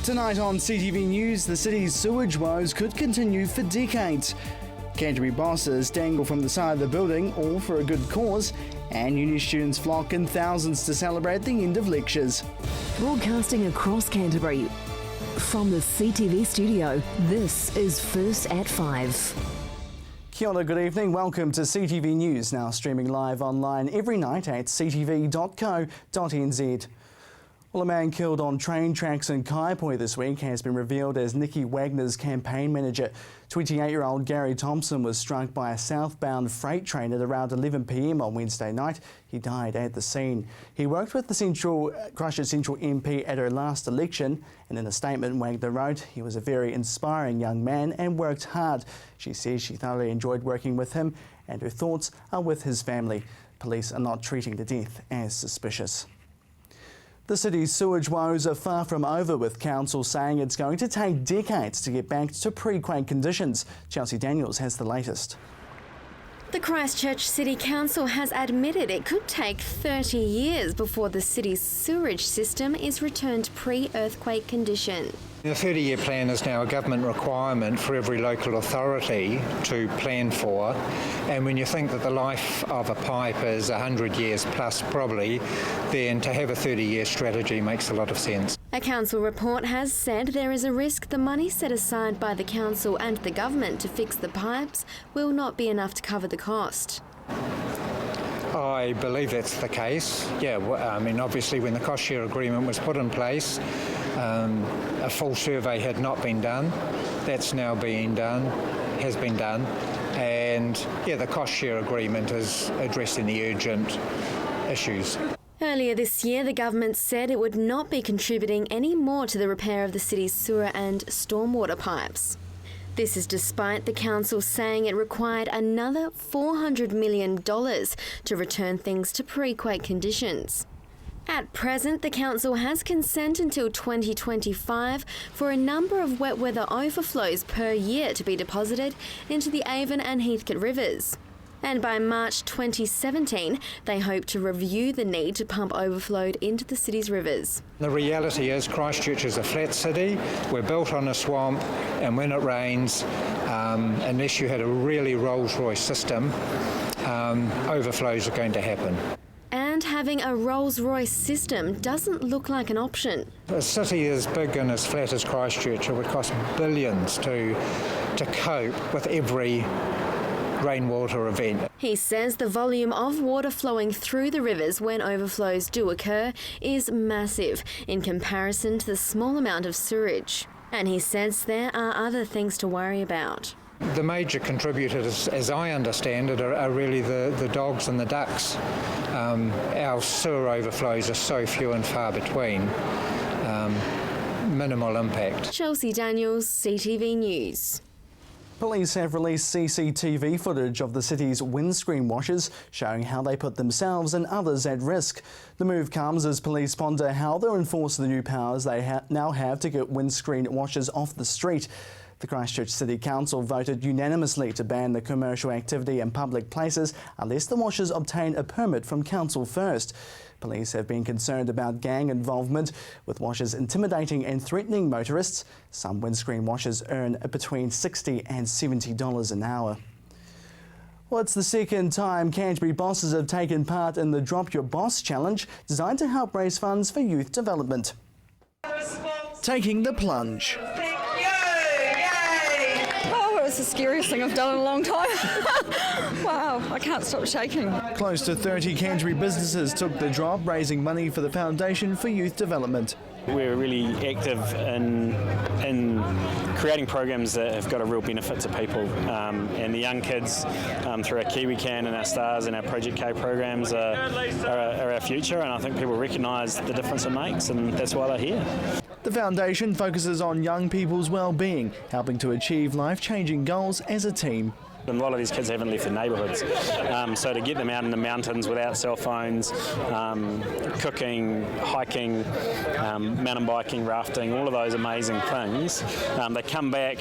Tonight on CTV News, the city's sewage woes could continue for decades. Canterbury bosses dangle from the side of the building, all for a good cause, and uni students flock in thousands to celebrate the end of lectures. Broadcasting across Canterbury, from the CTV studio, this is First at 5. Kia ora, good evening. Welcome to CTV News, now streaming live online every night at ctv.co.nz. Well, a man killed on train tracks in Kaipoi this week has been revealed as Nicky Wagner's campaign manager. 28-year-old Gary Thompson was struck by a southbound freight train at around 11 p.m. on Wednesday night. He died at the scene. He worked with the Christchurch Central MP at her last election, and in a statement Wagner wrote, "He was a very inspiring young man and worked hard." She says she thoroughly enjoyed working with him and her thoughts are with his family. Police are not treating the death as suspicious. The city's sewage woes are far from over, with council saying it's going to take decades to get back to pre-quake conditions. Chelsea Daniels has the latest. The Christchurch City Council has admitted it could take 30 years before the city's sewerage system is returned to pre-earthquake condition. The 30-year plan is now a government requirement for every local authority to plan for, and when you think that the life of a pipe is 100 years plus probably, then to have a 30-year strategy makes a lot of sense. A council report has said there is a risk the money set aside by the council and the government to fix the pipes will not be enough to cover the cost. I believe that's the case. Yeah, obviously when the cost share agreement was put in place, a full survey had not been done. That's now has been done. And the cost share agreement is addressing the urgent issues. Earlier this year, the government said it would not be contributing any more to the repair of the city's sewer and stormwater pipes. This is despite the council saying it required another $400 million to return things to pre-quake conditions. At present, the council has consent until 2025 for a number of wet weather overflows per year to be deposited into the Avon and Heathcote rivers. And by March 2017, they hope to review the need to pump overflowed into the city's rivers. The reality is Christchurch is a flat city. We're built on a swamp, and when it rains, unless you had a really Rolls-Royce system, overflows are going to happen. And having a Rolls-Royce system doesn't look like an option. A city as big and as flat as Christchurch, it would cost billions to cope with every rainwater event. He says the volume of water flowing through the rivers when overflows do occur is massive in comparison to the small amount of sewage. And he says there are other things to worry about. The major contributors, as I understand it, are really the dogs and the ducks. Our sewer overflows are so few and far between. Minimal impact. Chelsea Daniels, CTV News. Police have released CCTV footage of the city's windscreen washers, showing how they put themselves and others at risk. The move comes as police ponder how they'll enforce the new powers they now have to get windscreen washers off the street. The Christchurch City Council voted unanimously to ban the commercial activity in public places unless the washers obtain a permit from council first. Police have been concerned about gang involvement, with washers intimidating and threatening motorists. Some windscreen washers earn between $60 and $70 an hour. Well, it's the second time Canterbury bosses have taken part in the Drop Your Boss Challenge, designed to help raise funds for youth development. Taking the plunge. It's the scariest thing I've done in a long time. Wow, I can't stop shaking. Close to 30 Canterbury businesses took the drop, raising money for the Foundation for Youth Development. We're really active in creating programs that have got a real benefit to people, and the young kids through our Kiwi Can and our Stars and our Project K programs are our future, and I think people recognise the difference it makes, and that's why they're here. The Foundation focuses on young people's well-being, helping to achieve life-changing goals as a team. A lot of these kids haven't left their neighbourhoods, so to get them out in the mountains without cell phones, cooking, hiking, mountain biking, rafting, all of those amazing things, they come back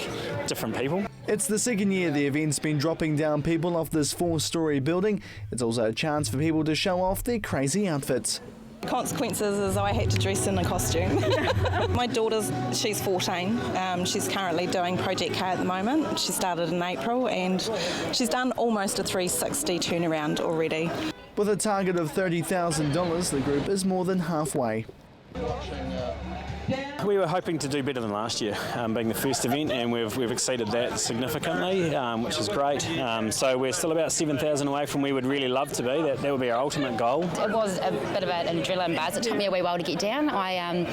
different people. It's the second year the event's been dropping down people off this 4-storey building. It's also a chance for people to show off their crazy outfits. Consequences is I had to dress in a costume. My daughter's, she's 14. She's currently doing Project K at the moment. She started in April and she's done almost a 360 turnaround already. With a target of $30,000, the group is more than halfway. We were hoping to do better than last year, being the first event, and we've exceeded that significantly, which is great. So we're still about 7,000 away from where we would really love to be. That would be our ultimate goal. It was a bit of an adrenaline buzz. It took me a wee while to get down. I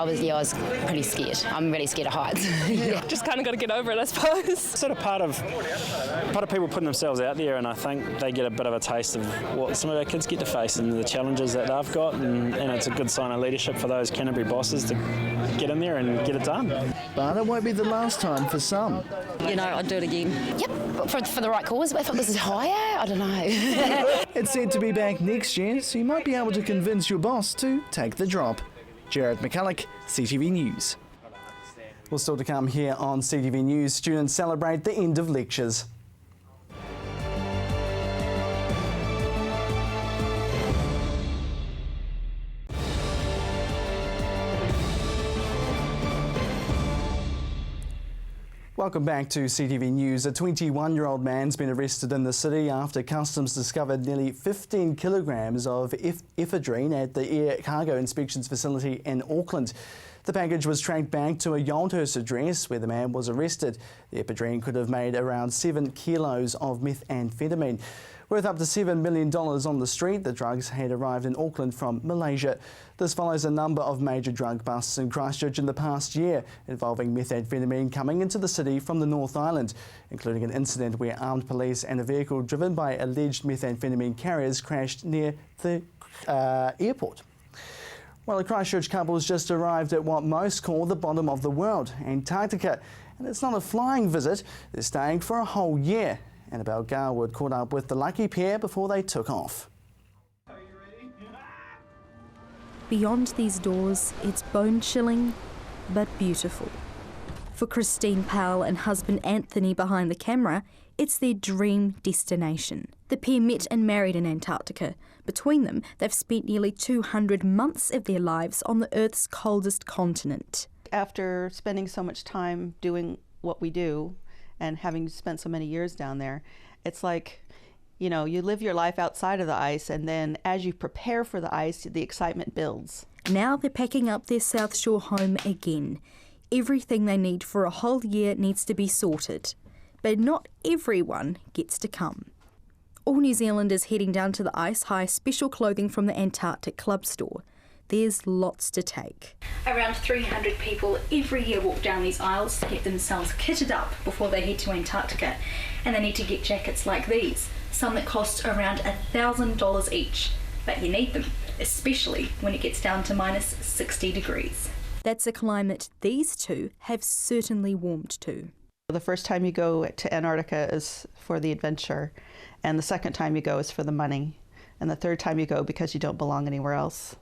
was pretty scared. I'm really scared of heights. Just kind of got to get over it, I suppose. Sort of part of people putting themselves out there, and I think they get a bit of a taste of what some of our kids get to face and the challenges that they've got, and it's a good sign of leadership for those Canterbury bosses to get in there and get it done. But it won't be the last time for some. I'd do it again. Yep, for the right cause. If it was higher, I don't know. It's said to be back next year, so you might be able to convince your boss to take the drop. Jared McCulloch, CTV News. Well, still to come here on CTV News, students celebrate the end of lectures. Welcome back to CTV News. A 21-year-old man's been arrested in the city after customs discovered nearly 15 kilograms of ephedrine at the air cargo inspections facility in Auckland. The package was tracked back to a Yoldhurst address where the man was arrested. The ephedrine could have made around 7 kilos of methamphetamine. Worth up to $7 million on the street, the drugs had arrived in Auckland from Malaysia. This follows a number of major drug busts in Christchurch in the past year, involving methamphetamine coming into the city from the North Island, including an incident where armed police and a vehicle driven by alleged methamphetamine carriers crashed near the airport. Well, a Christchurch couple has just arrived at what most call the bottom of the world, Antarctica. And it's not a flying visit, they're staying for a whole year. Annabelle Garwood caught up with the lucky pair before they took off. Beyond these doors, it's bone-chilling, but beautiful. For Christine Powell and husband Anthony behind the camera, it's their dream destination. The pair met and married in Antarctica. Between them, they've spent nearly 200 months of their lives on the Earth's coldest continent. After spending so much time doing what we do, and having spent so many years down there, it's like, you live your life outside of the ice, and then as you prepare for the ice, the excitement builds. Now they're packing up their South Shore home again. Everything they need for a whole year needs to be sorted, but not everyone gets to come. All New Zealanders heading down to the ice hire special clothing from the Antarctic Club store. There's lots to take. Around 300 people every year walk down these aisles to get themselves kitted up before they head to Antarctica. And they need to get jackets like these, some that cost around $1,000 each. But you need them, especially when it gets down to minus 60 degrees. That's a climate these two have certainly warmed to. The first time you go to Antarctica is for the adventure, and the second time you go is for the money, and the third time you go because you don't belong anywhere else.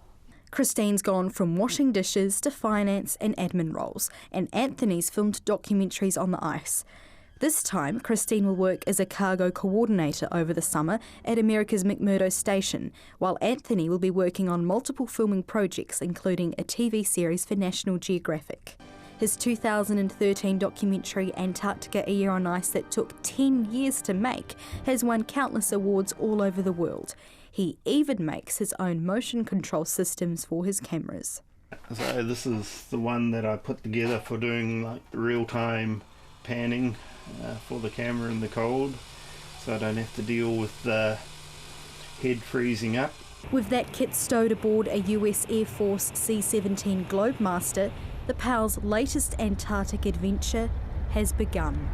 Christine's gone from washing dishes to finance and admin roles, and Anthony's filmed documentaries on the ice. This time, Christine will work as a cargo coordinator over the summer at America's McMurdo Station, while Anthony will be working on multiple filming projects, including a TV series for National Geographic. His 2013 documentary Antarctica, A Year on Ice, that took 10 years to make, has won countless awards all over the world. He even makes his own motion control systems for his cameras. So this is the one that I put together for doing real-time panning for the camera in the cold, so I don't have to deal with the head freezing up. With that kit stowed aboard a US Air Force C-17 Globemaster, the Powell's latest Antarctic adventure has begun.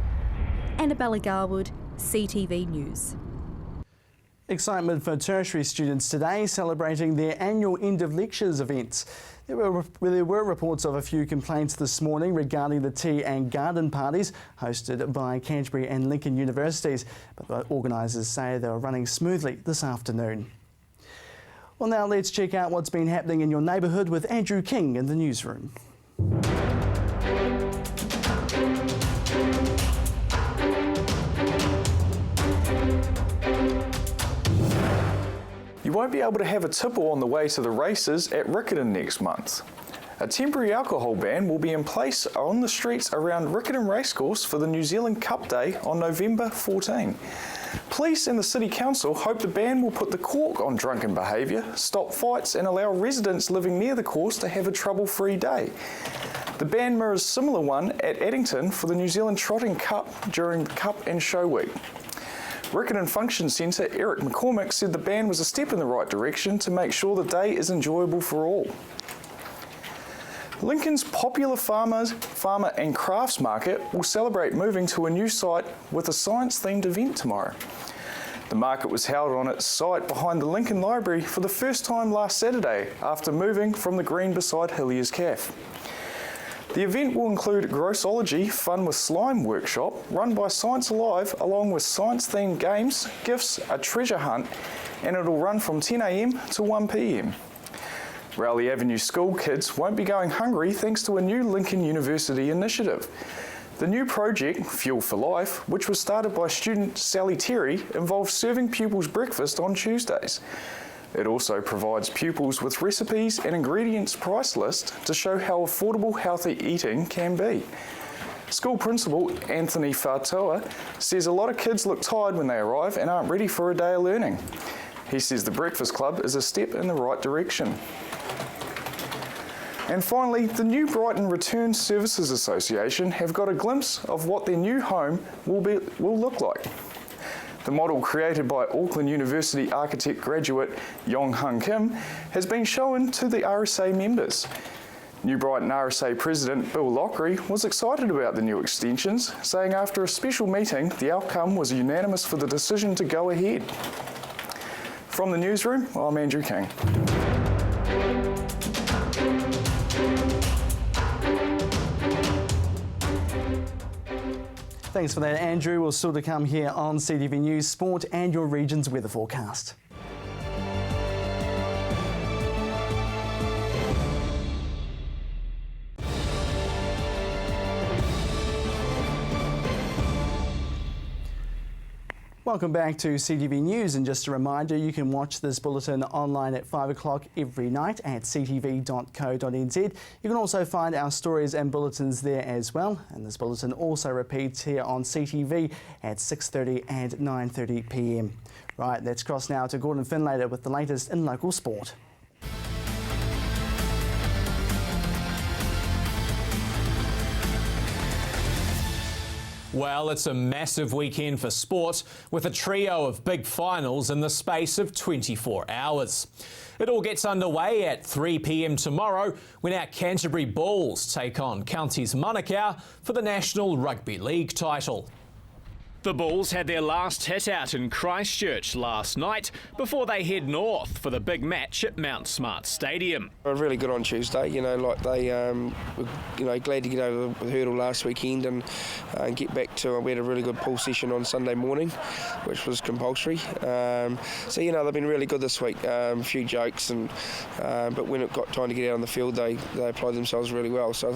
Annabelle Garwood, CTV News. Excitement for tertiary students today celebrating their annual end of lectures events. There were reports of a few complaints this morning regarding the tea and garden parties hosted by Canterbury and Lincoln universities, but the organisers say they were running smoothly this afternoon. Well, now let's check out what's been happening in your neighbourhood with Andrew King in the newsroom. You won't be able to have a tipple on the way to the races at Riccarton next month. A temporary alcohol ban will be in place on the streets around Riccarton Racecourse for the New Zealand Cup Day on November 14. Police and the City Council hope the ban will put the cork on drunken behaviour, stop fights and allow residents living near the course to have a trouble-free day. The ban mirrors a similar one at Addington for the New Zealand Trotting Cup during the Cup and Show Week. Riccarton Function Centre Eric McCormick said the ban was a step in the right direction to make sure the day is enjoyable for all. Lincoln's popular farmer and crafts market will celebrate moving to a new site with a science-themed event tomorrow. The market was held on its site behind the Lincoln Library for the first time last Saturday after moving from the green beside Hilliers Cafe. The event will include Grossology Fun with Slime workshop run by Science Alive along with science-themed games, gifts, a treasure hunt, and it'll run from 10 a.m. to 1 p.m. Rowley Avenue school kids won't be going hungry thanks to a new Lincoln University initiative. The new project, Fuel for Life, which was started by student Sally Terry, involves serving pupils breakfast on Tuesdays. It also provides pupils with recipes and ingredients price list to show how affordable healthy eating can be. School principal Anthony Fatoa says a lot of kids look tired when they arrive and aren't ready for a day of learning. He says the Breakfast Club is a step in the right direction. And finally, the New Brighton Return Services Association have got a glimpse of what their new home will look like. The model created by Auckland University architect graduate Yong Hung Kim has been shown to the RSA members. New Brighton RSA President Bill Lockery was excited about the new extensions, saying after a special meeting the outcome was unanimous for the decision to go ahead. From the newsroom, I'm Andrew King. Thanks for that, Andrew. We'll still to come here on CTV News, Sport and your region's weather forecast. Welcome back to CTV News, and just a reminder, you can watch this bulletin online at 5 o'clock every night at ctv.co.nz. You can also find our stories and bulletins there as well, and this bulletin also repeats here on CTV at 6:30 and 9:30 p.m. Right, let's cross now to Gordon Finlater with the latest in local sport. Well, it's a massive weekend for sport with a trio of big finals in the space of 24 hours. It all gets underway at 3 p.m. tomorrow when our Canterbury Bulls take on Counties Manukau for the National Rugby League title. The Bulls had their last hit out in Christchurch last night before they head north for the big match at Mount Smart Stadium. Really good on Tuesday, like they were, glad to get over the hurdle last weekend and get back to, we had a really good pool session on Sunday morning, which was compulsory. So they've been really good this week, a few jokes, but when it got time to get out on the field, they applied themselves really well. So I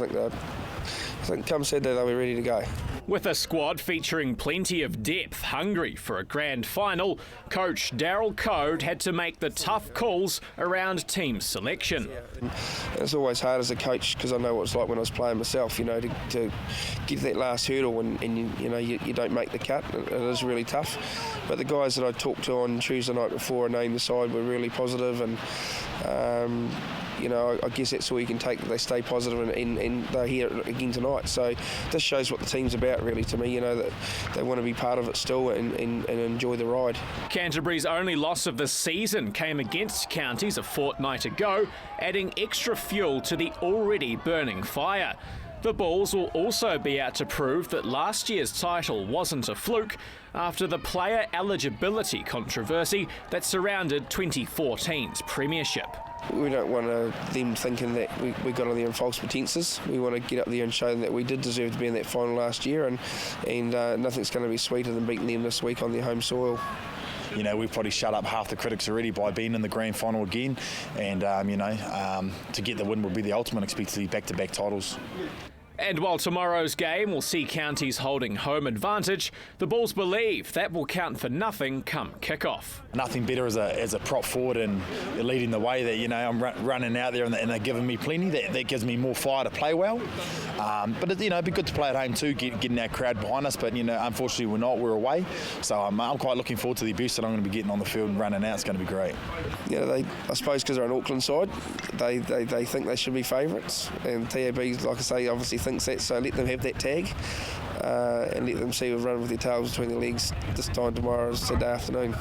think come Saturday they'll be ready to go. With a squad featuring plenty of depth, hungry for a grand final, coach Daryl Code had to make the tough calls around team selection. It's always hard as a coach because I know what it's like when I was playing myself, to get that last hurdle and you don't make the cut. It is really tough. But the guys that I talked to on Tuesday night before I named the side were really positive, and I guess that's all you can take, that they stay positive and they're here again tonight. So this shows what the team's about really to me, that they want to be part of it still and enjoy the ride. Canterbury's only loss of the season came against Counties a fortnight ago, adding extra fuel to the already burning fire. The Bulls will also be out to prove that last year's title wasn't a fluke after the player eligibility controversy that surrounded 2014's premiership. We don't want them thinking that we got on there in false pretences. We want to get up there and show them that we did deserve to be in that final last year, and nothing's going to be sweeter than beating them this week on their home soil. We've probably shut up half the critics already by being in the grand final again, and to get the win would be the ultimate, expect to be back-to-back titles. And while tomorrow's game will see counties holding home advantage, the Bulls believe that will count for nothing come kickoff. Nothing better as a prop forward and leading the way that, I'm running out there and they're giving me plenty. That gives me more fire to play well. But it'd be good to play at home too, getting our crowd behind us. But, unfortunately we're away. So I'm quite looking forward to the abuse that I'm going to be getting on the field and running out. It's going to be great. I suppose because they're an Auckland side, they think they should be favourites. And TAB, like I say, obviously thinks that, so let them have that tag and let them see them run with their tails between their legs this time tomorrow, Sunday afternoon.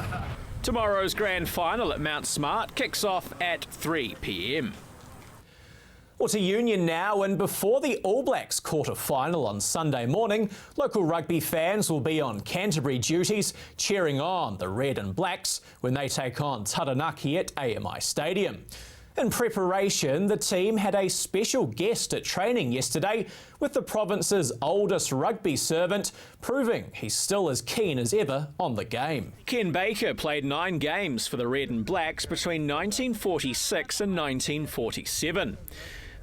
Tomorrow's grand final at Mount Smart kicks off at 3 p.m. Well, to Union now, and before the All Blacks quarter-final on Sunday morning, local rugby fans will be on Canterbury duties, cheering on the Red and Blacks when they take on Taranaki at AMI Stadium. In preparation, the team had a special guest at training yesterday with the province's oldest rugby servant, proving he's still as keen as ever on the game. Ken Baker played 9 games for the Red and Blacks between 1946 and 1947.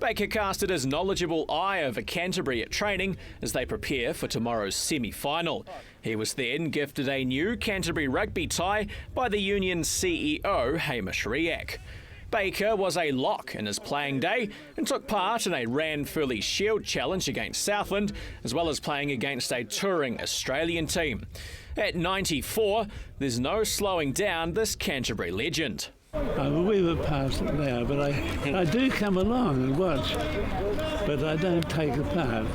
Baker casted his knowledgeable eye over Canterbury at training as they prepare for tomorrow's semi-final. He was then gifted a new Canterbury rugby tie by the Union's CEO, Hamish Riak. Baker was a lock in his playing day and took part in a Ranfurly Shield challenge against Southland, as well as playing against a touring Australian team. At 94, there's no slowing down this Canterbury legend. We were past it now, but I do come along and watch, but I don't take a part.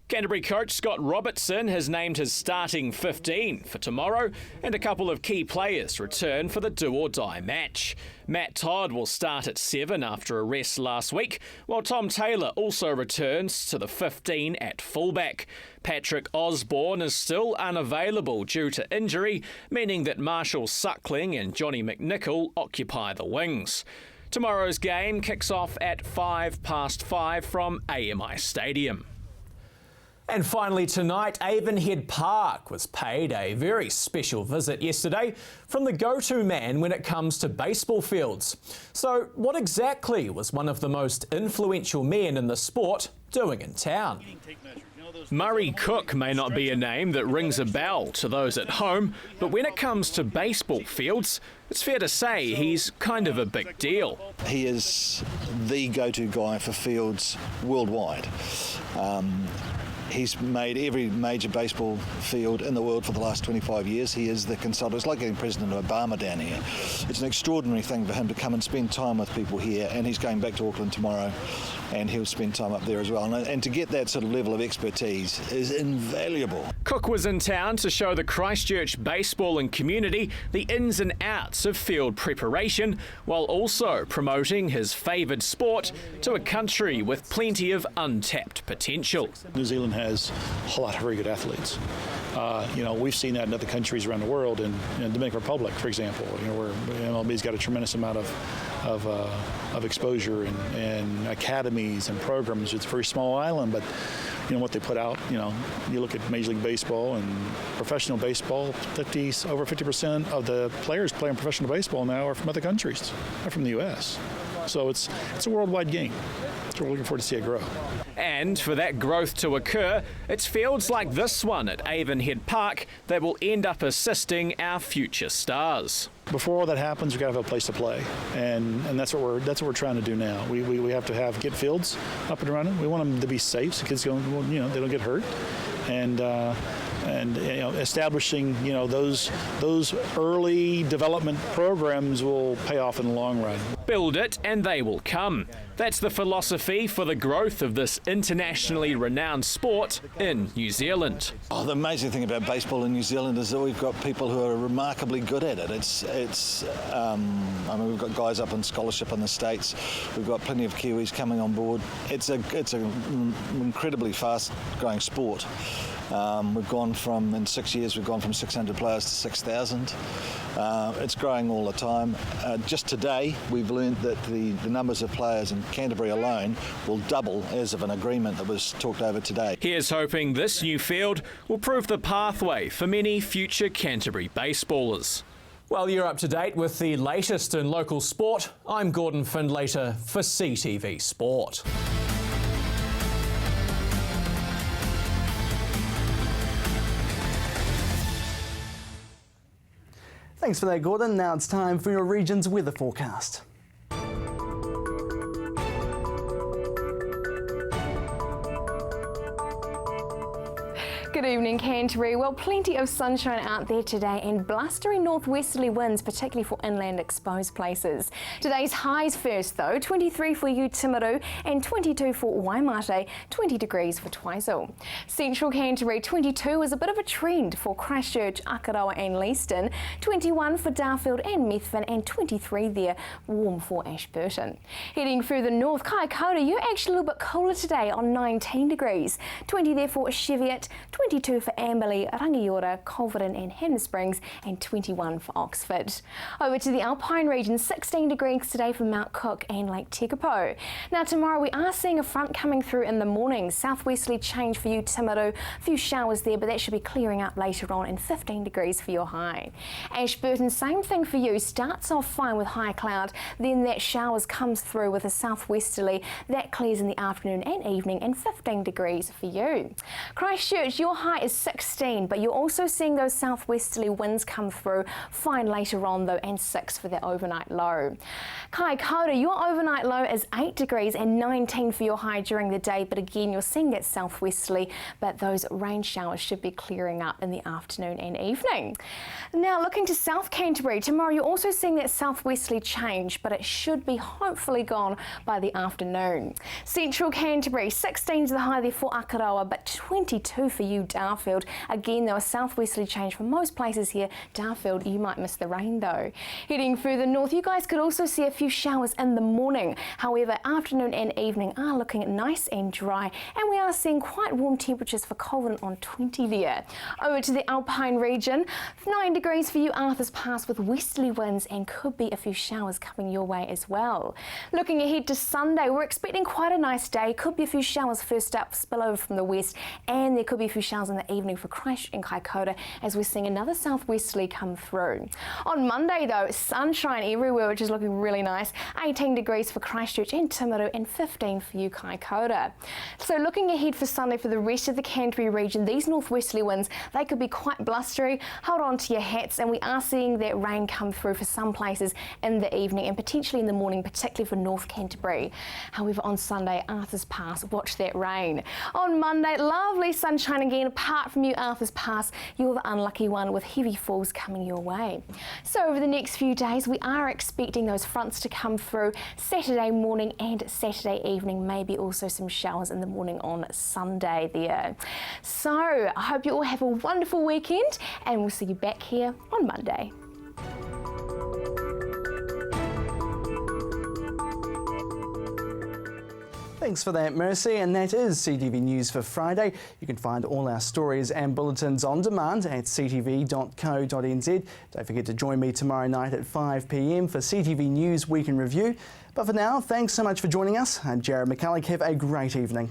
Canterbury coach Scott Robertson has named his starting 15 for tomorrow, and a couple of key players return for the do-or-die match. Matt Todd will start at 7 after a rest last week, while Tom Taylor also returns to the 15 at fullback. Patrick Osborne is still unavailable due to injury, meaning that Marshall Suckling and Johnny McNichol occupy the wings. Tomorrow's game kicks off at 5:05 from AMI Stadium. And finally tonight, Avonhead Park was paid a very special visit yesterday from the go-to man when it comes to baseball fields. So what exactly was one of the most influential men in the sport doing in town? Murray Cook may not be a name that rings a bell to those at home, but when it comes to baseball fields, it's fair to say he's kind of a big deal. He is the go-to guy for fields worldwide. He's made every major baseball field in the world for the last 25 years. He is the consultant. It's like getting President Obama down here. It's an extraordinary thing for him to come and spend time with people here, and he's going back to Auckland tomorrow, and he'll spend time up there as well. And to get that sort of level of expertise is invaluable. Cook was in town to show the Christchurch baseball and community the ins and outs of field preparation, while also promoting his favoured sport to a country with plenty of untapped potential. New Zealand has a lot of very good athletes. We've seen that in other countries around the world, in Dominican Republic, for example, where MLB's got a tremendous amount of exposure and academies and programs. It's a very small island, but what they put out. You look at Major League Baseball and professional baseball. Over 50% of the players playing professional baseball now are from other countries, not from the U.S. So it's a worldwide game. So we're looking forward to see it grow. And for that growth to occur, it's fields like this one at Avonhead Park that will end up assisting our future stars. Before all that happens, we've got to have a place to play, and that's what we're trying to do now. We have to get fields up and running. We want them to be safe so kids they don't get hurt, and establishing those early development programs will pay off in the long run. Build it and they will come. That's the philosophy for the growth of this internationally renowned sport in New Zealand. Oh, the amazing thing about baseball in New Zealand is that we've got people who are remarkably good at it. We've got guys up on scholarship in the States. We've got plenty of Kiwis coming on board. It's an incredibly fast-growing sport. In 6 years, we've gone from 600 players to 6,000. It's growing all the time. Just today, we've learned that the numbers of players in Canterbury alone will double as of an agreement that was talked over today. Here's hoping this new field will prove the pathway for many future Canterbury baseballers. Well, you're up to date with the latest in local sport. I'm Gordon Findlater for CTV Sport. Thanks for that, Gordon. Now it's time for your region's weather forecast. Good evening, Canterbury. Well, plenty of sunshine out there today and blustery northwesterly winds, particularly for inland exposed places. Today's highs first though, 23 for you Timaru and 22 for Waimate, 20 degrees for Twizel. Central Canterbury, 22 is a bit of a trend for Christchurch, Akaroa and Leeston, 21 for Darfield and Methven and 23 there, warm for Ashburton. Heading further north, Kaikoura, you're actually a little bit cooler today on 19 degrees, 20 there for Cheviot, 22 for Amberley, Rangiora, Culverden and Hanna Springs and 21 for Oxford. Over to the Alpine region, 16 degrees today for Mount Cook and Lake Tekapo. Now tomorrow we are seeing a front coming through in the morning, southwesterly change for you Timaru, a few showers there but that should be clearing up later on and 15 degrees for your high. Ashburton, same thing for you, starts off fine with high cloud, then that showers comes through with a southwesterly, that clears in the afternoon and evening and 15 degrees for you. Christchurch, your high is 16, but you're also seeing those southwesterly winds come through, fine later on though, and 6 for the overnight low. Kaikoura, your overnight low is 8 degrees and 19 for your high during the day, but again you're seeing that southwesterly, but those rain showers should be clearing up in the afternoon and evening. Now looking to South Canterbury, tomorrow you're also seeing that southwesterly change, but it should be hopefully gone by the afternoon. Central Canterbury, 16 is the high there for Akaroa, but 22 for you Darfield. Again though, a southwesterly change for most places here. Darfield, you might miss the rain though. Heading further north, you guys could also see a few showers in the morning. However, afternoon and evening are looking nice and dry, and we are seeing quite warm temperatures for Culverden on 20 there. Over to the Alpine region, 9 degrees for you Arthur's Pass with westerly winds and could be a few showers coming your way as well. Looking ahead to Sunday, we're expecting quite a nice day. Could be a few showers first up, spill over from the west, and there could be a few showers in the evening for Christchurch and Kaikoura as we're seeing another southwesterly come through. On Monday though, sunshine everywhere, which is looking really nice. 18 degrees for Christchurch and Timaru and 15 for you Kaikoura. So looking ahead for Sunday for the rest of the Canterbury region, these northwesterly winds, they could be quite blustery. Hold on to your hats, and we are seeing that rain come through for some places in the evening and potentially in the morning, particularly for North Canterbury. However, on Sunday, Arthur's Pass, watch that rain. On Monday, lovely sunshine again. Apart from you Arthur's Pass, you're the unlucky one with heavy falls coming your way. So over the next few days we are expecting those fronts to come through Saturday morning and Saturday evening, maybe also some showers in the morning on Sunday there. So I hope you all have a wonderful weekend and we'll see you back here on Monday. Thanks for that, Mercy, and that is CTV News for Friday. You can find all our stories and bulletins on demand at ctv.co.nz. Don't forget to join me tomorrow night at 5 p.m. for CTV News Week in Review. But for now, thanks so much for joining us. I'm Jared McCulloch. Have a great evening.